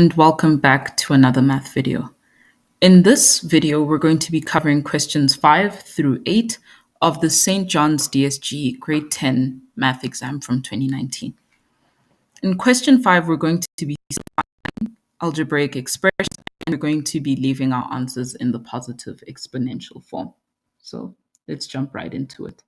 And welcome back to another math video. In this video, we're going to be covering questions 5 through 8 of the St. John's DSG grade 10 math exam from 2019. In question 5, we're going to be algebraic expressions, and we're going to be leaving our answers in the positive exponential form. So let's jump right into it.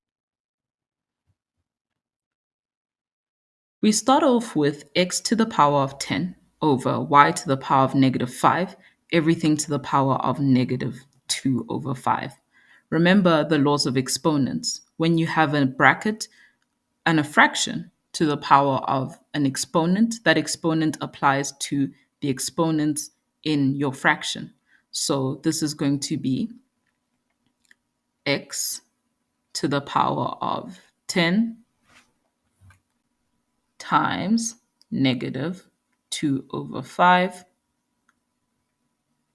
We start off with x to the power of 10 over y to the power of negative 5, everything to the power of negative 2 over 5. Remember the laws of exponents. When you have a bracket and a fraction to the power of an exponent, that exponent applies to the exponents in your fraction. So this is going to be x to the power of 10 times negative 2 over 5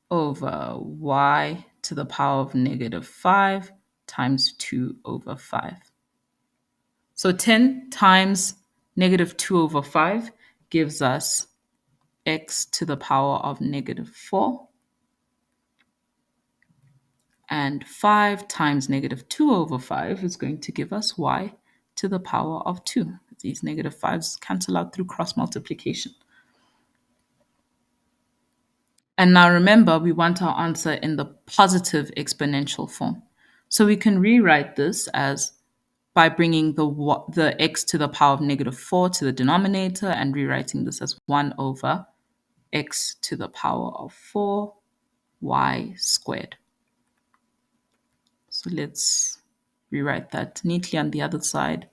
over y to the power of negative 5 times 2 over 5. So 10 times negative 2 over 5 gives us x to the power of negative 4. And 5 times negative 2 over 5 is going to give us y to the power of 2. These negative 5s cancel out through cross multiplication. And now remember, we want our answer in the positive exponential form. So we can rewrite this as by bringing the x to the power of negative 4 to the denominator and rewriting this as 1 over x to the power of 4 y squared. So let's rewrite that neatly on the other side.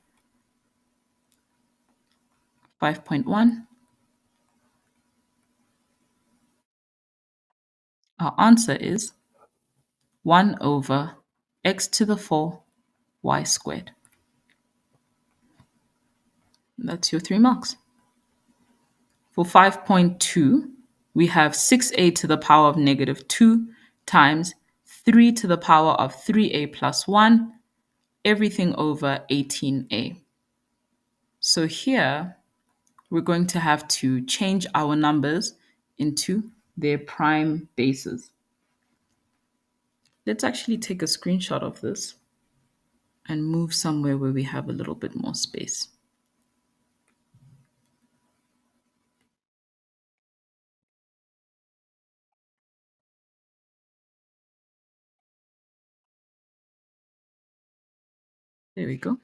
5.1. Our answer is 1 over x to the 4 y squared. That's your 3 marks. For 5.2, we have 6a to the power of negative 2 times 3 to the power of 3a plus 1, everything over 18a. So here, we're going to have to change our numbers into their prime bases. Let's actually take a screenshot of this and move somewhere where we have a little bit more space. There we go.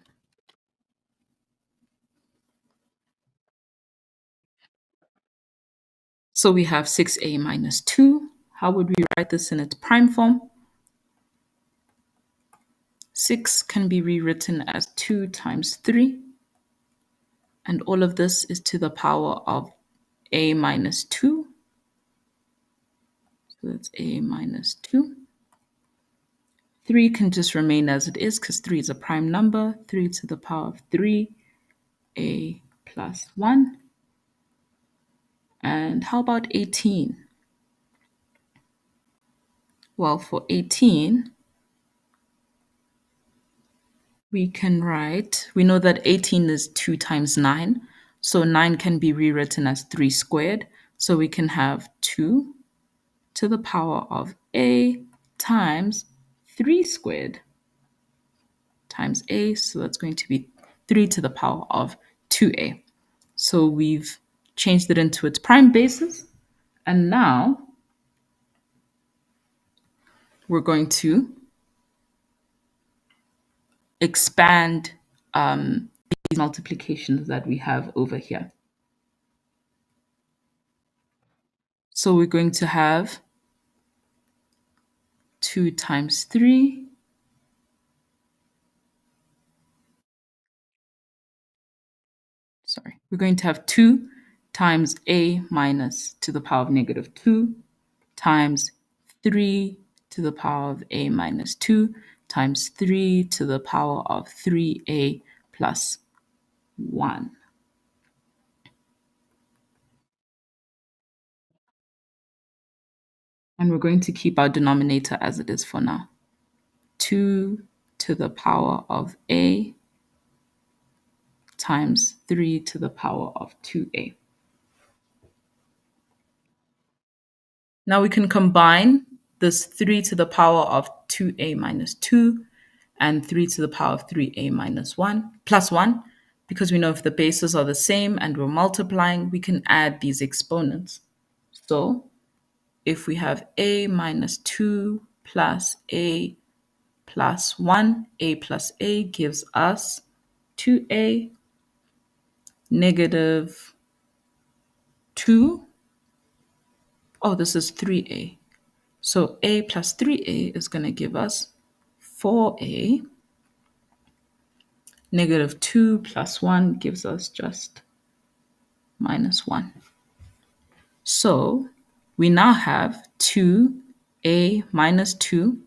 So we have 6a minus 2. How would we write this in its prime form? 6 can be rewritten as 2 times 3. And all of this is to the power of a minus 2. So that's a minus 2. 3 can just remain as it is because 3 is a prime number. 3 to the power of 3, a plus 1. And how about 18? Well, for 18, we can write, we know that 18 is 2 times 9. So 9 can be rewritten as 3 squared. So we can have 2 to the power of a times 3 squared times a. So that's going to be 3 to the power of 2a. So we've changed it into its prime basis. And now we're going to expand these multiplications that we have over here. So we're going to have 2 times 3 we're going to have 2 times a minus to the power of negative 2 times 3 to the power of a minus 2 times 3 to the power of 3a plus 1. And we're going to keep our denominator as it is for now. 2 to the power of a times 3 to the power of 2a. Now we can combine this 3 to the power of 2a minus 2 and 3 to the power of 3a minus 1 plus 1. Because we know if the bases are the same and we're multiplying, we can add these exponents. So if we have a minus 2 plus a plus 1, a plus a gives us 2a negative 2. Oh, this is 3a. So a plus 3a is going to give us 4a. Negative 2 plus 1 gives us just minus 1. So we now have 2a minus 2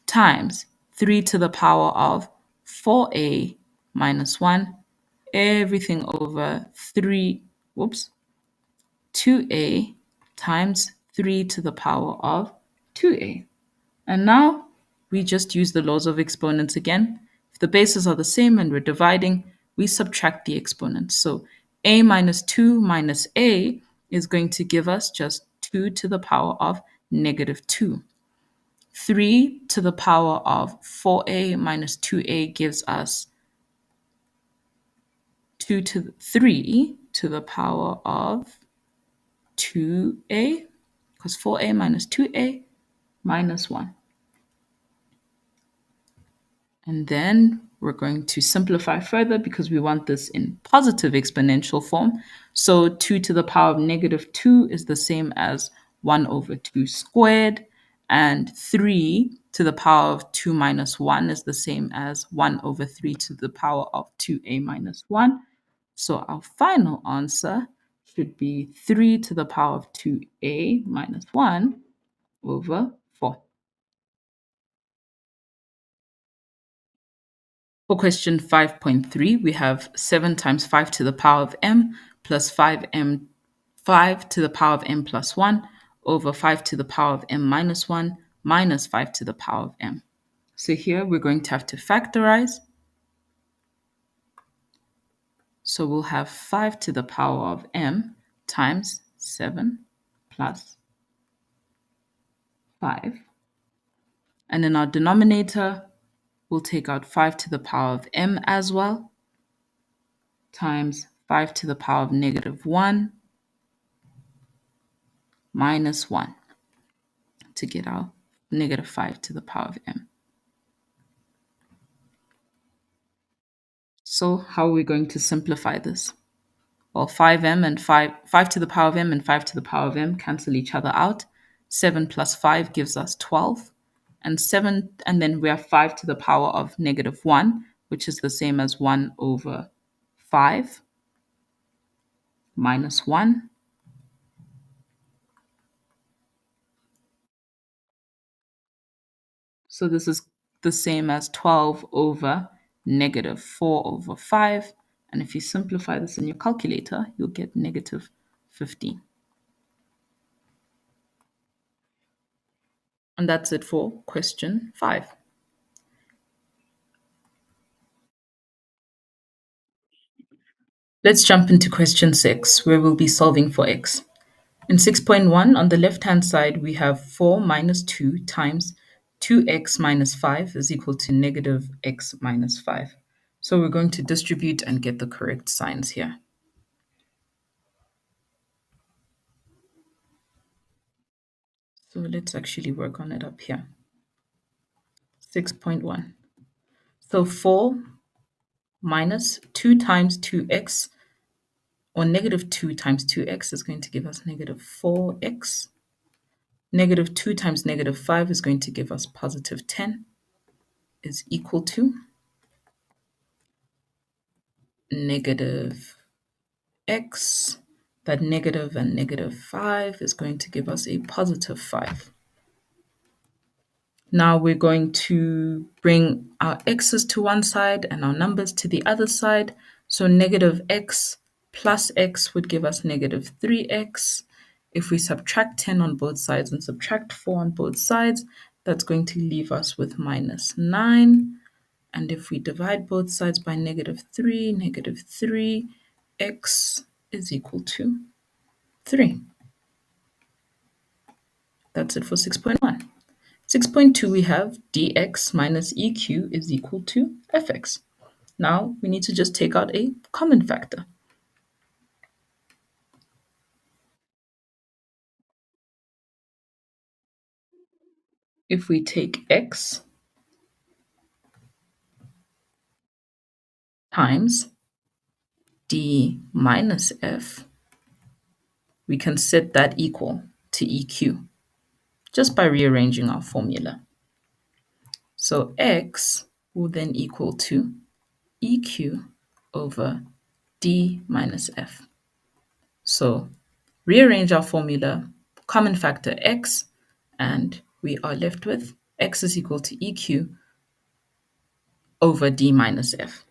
times 3 to the power of 4a minus 1, everything over 2a times 3 to the power of 2a. And now we just use the laws of exponents again. If the bases are the same and we're dividing, we subtract the exponents. So a minus 2 minus a is going to give us just 2 to the power of negative 2. 3 to the power of 4a minus 2a gives us 3 to the power of 2a, because 4a minus 2a minus 1. And then we're going to simplify further because we want this in positive exponential form. So 2 to the power of negative 2 is the same as 1 over 2 squared. And 3 to the power of 2 minus 1 is the same as 1 over 3 to the power of 2a minus 1. So our final answer should be 3 to the power of 2a minus 1 over 4. For question 5.3, we have 7 times 5 to the power of m plus 5 to the power of m plus 1 over 5 to the power of m minus 1 minus 5 to the power of m. So here we're going to have to factorize. So we'll have 5 to the power of m times 7 plus 5. And in our denominator, we'll take out 5 to the power of m as well, times 5 to the power of negative 1 minus 1 to get our negative 5 to the power of m. So how are we going to simplify this? Well, 5m and 5 to the power of m and 5 to the power of m cancel each other out. 7 plus 5 gives us 12. And then we have 5 to the power of negative 1, which is the same as 1 over 5 minus 1. So this is the same as 12 over negative 4 over 5. And if you simplify this in your calculator, you'll get negative 15. And that's it for question 5. Let's jump into question 6, where we'll be solving for x. In 6.1, on the left-hand side, we have 4 minus 2 times 2x minus 5 is equal to negative x minus 5. So we're going to distribute and get the correct signs here. So let's actually work on it up here. 6.1. So 4 minus 2 times 2x, or negative 2 times 2x, is going to give us negative 4x. Negative 2 times negative 5 is going to give us positive 10, is equal to negative x. That negative and negative 5 is going to give us a positive 5. Now we're going to bring our x's to one side and our numbers to the other side. So negative x plus x would give us negative 3x. If we subtract 10 on both sides and subtract 4 on both sides, that's going to leave us with minus 9. And if we divide both sides by negative 3, x is equal to 3. That's it for 6.1. 6.2, we have dx minus eq is equal to fx. Now we need to just take out a common factor. If we take x times d minus f, we can set that equal to eq just by rearranging our formula. So x will then equal to eq over d minus f. So rearrange our formula, common factor x, and we are left with x is equal to eq over d minus f.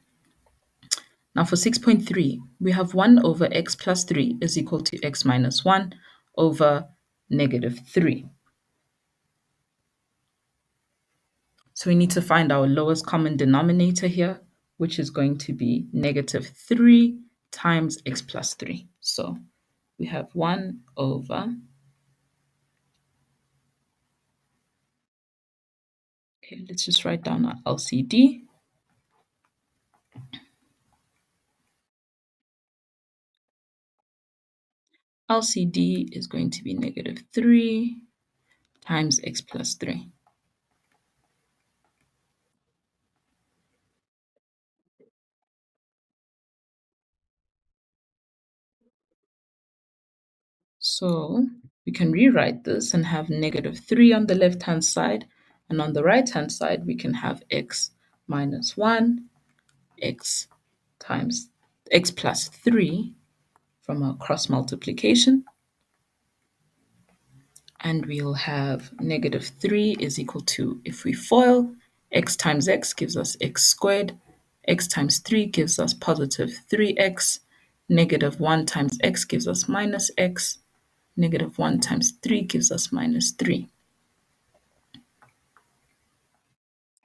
Now for 6.3, we have 1 over x plus 3 is equal to x minus 1 over negative 3. So we need to find our lowest common denominator here, which is going to be negative 3 times x plus 3. So we have 1 over, okay, let's just write down our LCD. LCD is going to be negative 3 times x plus 3. So we can rewrite this and have negative 3 on the left-hand side, and on the right-hand side, we can have x minus 1, x times x plus 3 from our cross multiplication. And we'll have negative 3 is equal to, if we FOIL, x times x gives us x squared, x times 3 gives us positive 3x, negative 1 times x gives us minus x, negative 1 times 3 gives us minus 3.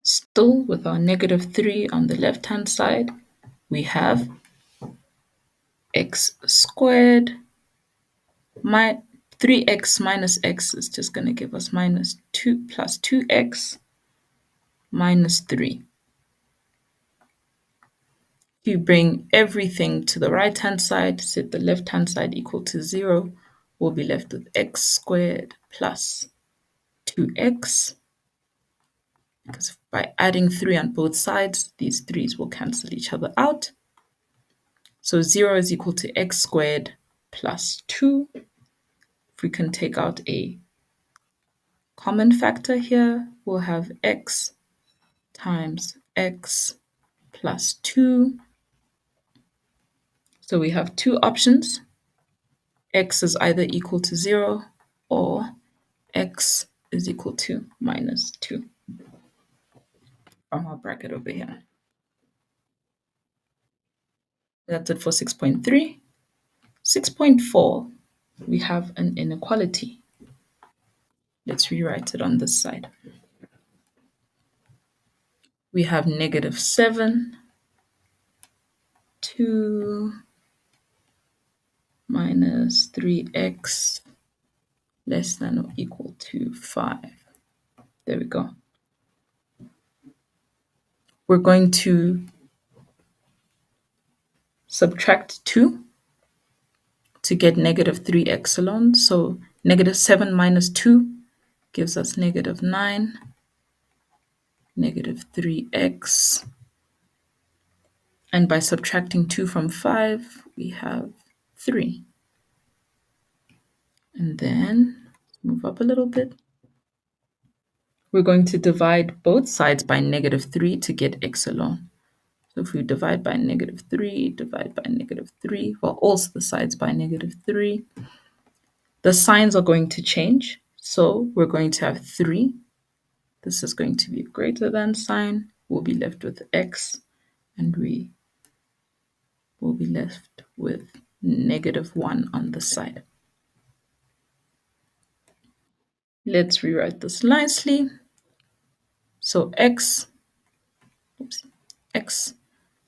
Still with our negative 3 on the left-hand side, we have x squared. My 3x minus x is just going to give us minus 2 plus 2x minus 3. If you bring everything to the right-hand side, set the left-hand side equal to 0, we'll be left with x squared plus 2x. Because by adding 3 on both sides, these 3's will cancel each other out. So 0 is equal to x squared plus 2. If we can take out a common factor here, we'll have x times x plus 2. So we have two options. X is either equal to 0 or x is equal to minus 2 from our bracket over here. That's it for 6.3. 6.4, we have an inequality. Let's rewrite it on this side. We have negative 7, 2 minus 3x less than or equal to 5. There we go. We're going to subtract 2 to get negative 3x alone. So negative 7 minus 2 gives us negative 9, negative 3x. And by subtracting 2 from 5, we have 3. And then move up a little bit. We're going to divide both sides by negative 3 to get x alone. So if we divide by negative 3, divide by negative 3, well, also the sides by negative 3, the signs are going to change. So we're going to have 3. This is going to be a greater than sign. We'll be left with x, and we will be left with negative 1 on the side. Let's rewrite this nicely. So x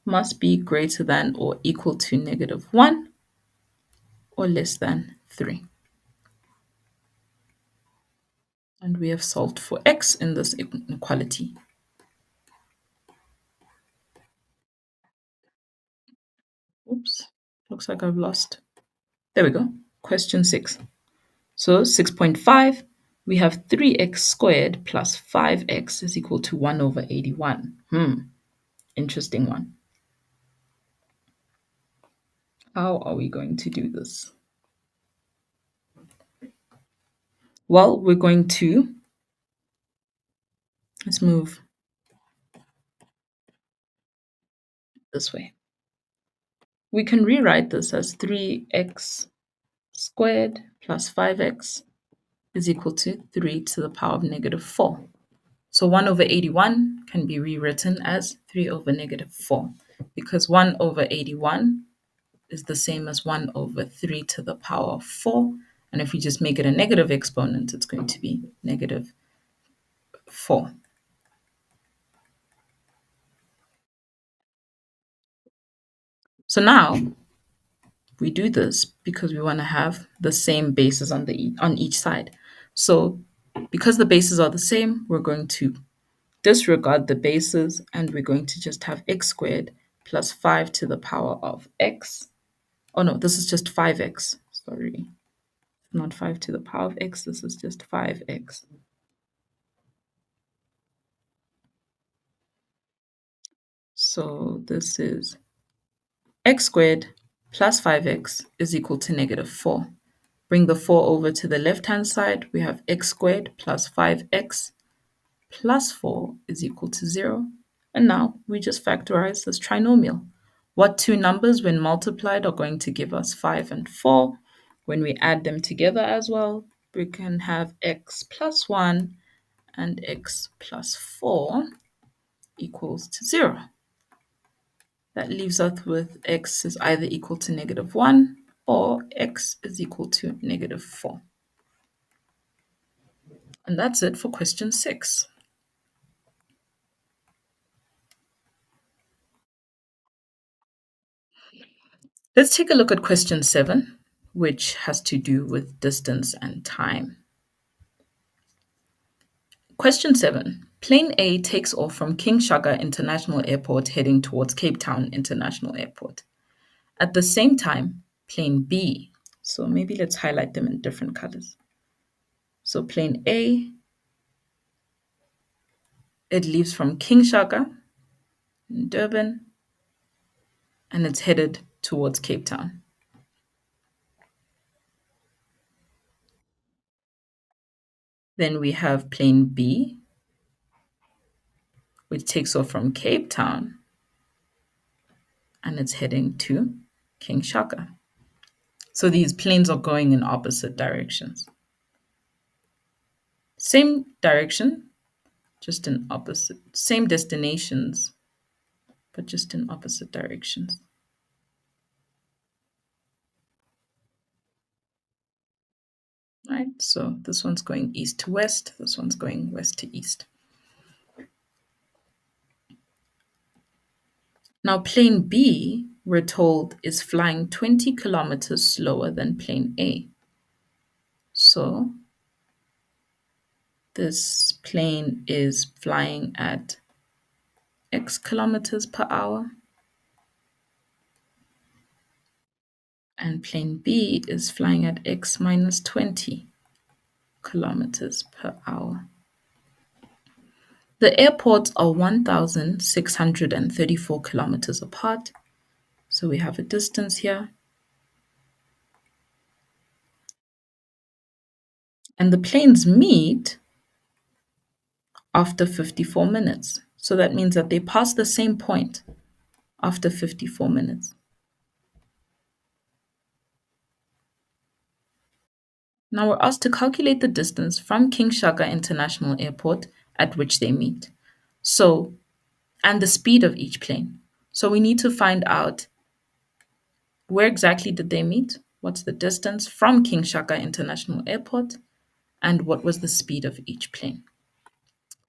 must be greater than or equal to negative 1 or less than 3. And we have solved for x in this inequality. Oops, looks like I've lost. There we go. Question 6. So 6.5, we have 3x squared plus 5x is equal to 1 over 81. Interesting one. How are we going to do this? Well, we're going to, let's move this way. We can rewrite this as 3x squared plus 5x is equal to 3 to the power of negative 4. So 1 over 81 can be rewritten as 3 over negative 4 because 1 over 81 is the same as 1 over 3 to the power of 4. And if we just make it a negative exponent, it's going to be negative 4. So now we do this because we want to have the same bases on each side. So because the bases are the same, we're going to disregard the bases and we're going to just have x squared plus 5 to the power of x. Oh no, this is just 5x. Sorry, not 5 to the power of x. This is just 5x. So this is x squared plus 5x is equal to negative 4. Bring the 4 over to the left-hand side. We have x squared plus 5x plus 4 is equal to 0. And now we just factorize this trinomial. What two numbers, when multiplied, are going to give us 5 and 4? When we add them together as well, we can have x plus 1 and x plus 4 equals to 0. That leaves us with x is either equal to negative 1 or x is equal to negative 4. And that's it for question 6. Let's take a look at question 7, which has to do with distance and time. Question 7. Plane A takes off from King Shaka International Airport heading towards Cape Town International Airport. At the same time, plane B, so maybe let's highlight them in different colors. So plane A, it leaves from King Shaka in Durban and it's headed towards Cape Town. Then we have plane B, which takes off from Cape Town and it's heading to King Shaka. So these planes are going in opposite directions. Same direction, just in opposite, same destinations, but just in opposite directions. Right? So this one's going east to west, this one's going west to east. Now, plane B, we're told, is flying 20 kilometers slower than plane A. So this plane is flying at x kilometers per hour, and plane B is flying at x minus 20 kilometers per hour. The airports are 1,634 kilometers apart. So we have a distance here. And the planes meet after 54 minutes. So that means that they pass the same point after 54 minutes. Now we're asked to calculate the distance from King Shaka International Airport at which they meet. So, and the speed of each plane. So we need to find out where exactly did they meet? What's the distance from King Shaka International Airport? And what was the speed of each plane?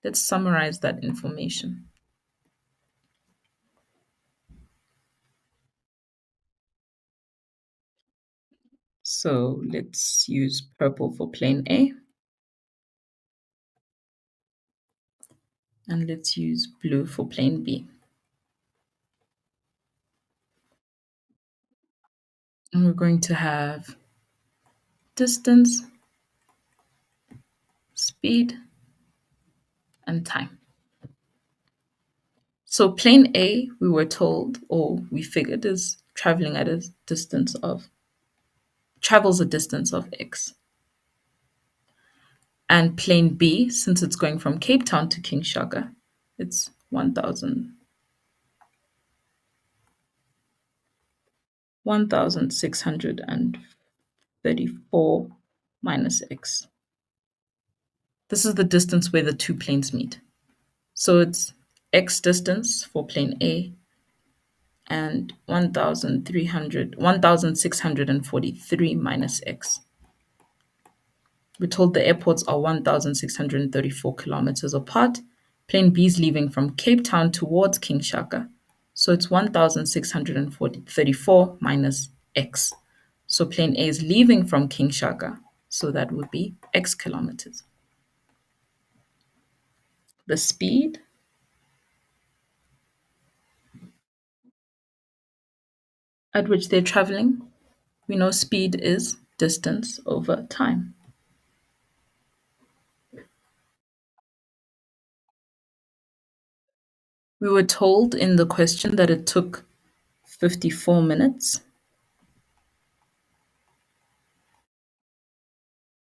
Let's summarize that information. So let's use purple for plane A. And let's use blue for plane B. And we're going to have distance, speed, and time. So plane A, we were told, or we figured, is traveling at a distance of, travels a distance of x. And plane B, since it's going from Cape Town to Kinshasa, it's 1,634 minus x. This is the distance where the two planes meet. So it's x distance for plane A and 1,643 minus x. We're told the airports are 1,634 kilometers apart. Plane B is leaving from Cape Town towards Kinshasa. So it's 1,634 minus x. So plane A is leaving from Kinshasa. So that would be x kilometers. The speed at which they're traveling, we know speed is distance over time. We were told in the question that it took 54 minutes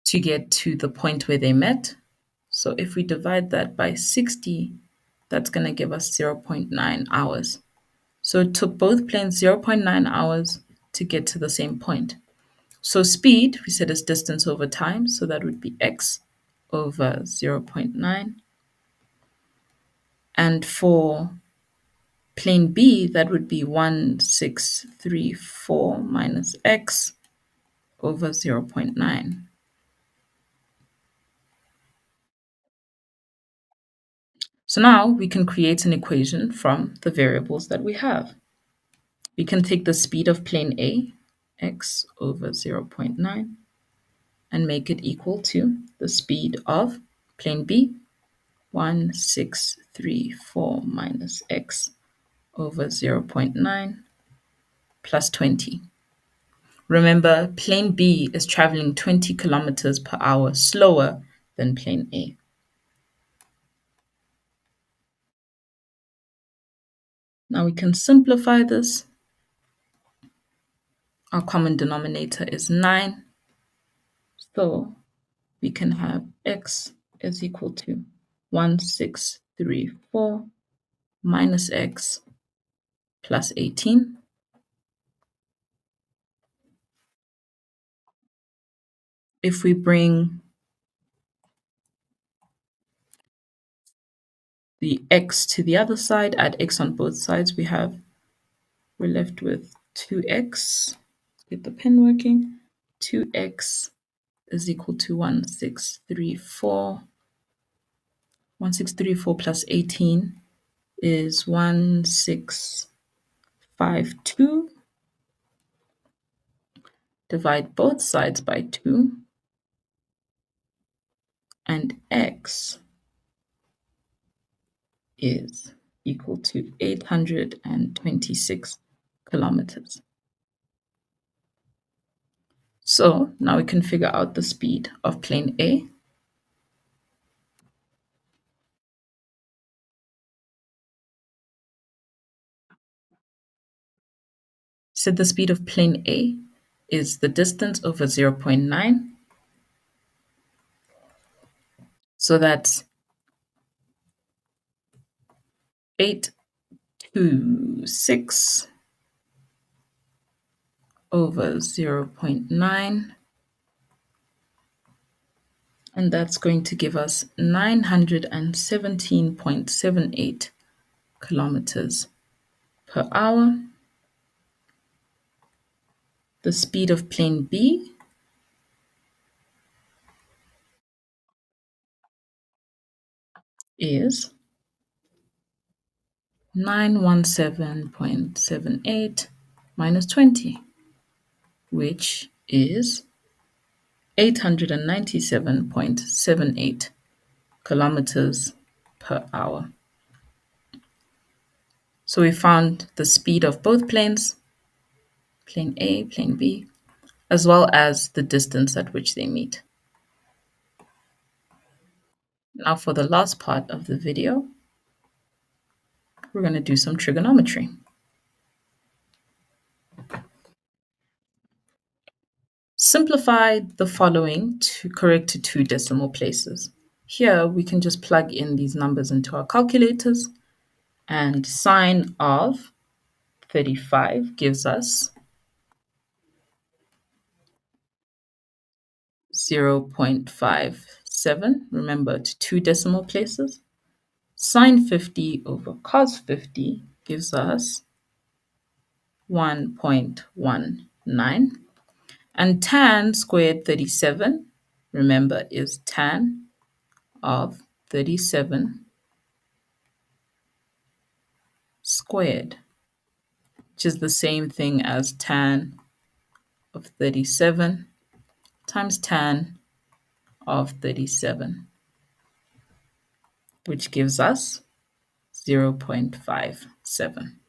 to get to the point where they met. So if we divide that by 60, that's going to give us zero point 0.9 hours. So it took both planes zero point 0.9 hours to get to the same point. So speed, we said, is distance over time. So that would be x over zero point 0.9. And for plane B, that would be 1,634 minus x over zero point 0.9. So now we can create an equation from the variables that we have. We can take the speed of plane A, x over zero point 0.9, and make it equal to the speed of plane B, 1,634 minus x over zero point 0.9 plus 20. Remember, plane B is traveling 20 kilometers per hour slower than plane A. Now we can simplify this. Our common denominator is 9. So we can have x is equal to 1,634 minus x plus 18. If we bring the x to the other side, add x on both sides, we're left with 2x. Get the pen working. 2x is equal to 1,634. 1,634 plus 18 is 1,652. Divide both sides by 2, and x is equal to 826 kilometers. So now we can figure out the speed of plane A. So the speed of plane A is the distance over zero point 0.9. So that's 826 over zero point 0.9. And that's going to give us 917.78 kilometers per hour. The speed of plane B is 917.78 minus 20, which is 897.78 kilometers per per hour. So we found the speed of both planes, plane A, plane B, as well as the distance at which they meet. Now for the last part of the video, we're going to do some trigonometry. Simplify the following to correct to 2 decimal places. Here we can just plug in these numbers into our calculators, and sine of 35 gives us 0.57. Remember, to 2 decimal places. Sine 50 over cos 50 gives us 1.19. And tan squared 37, remember, is tan of 37 squared, which is the same thing as tan of 37 times tan of 37, which gives us 0.57.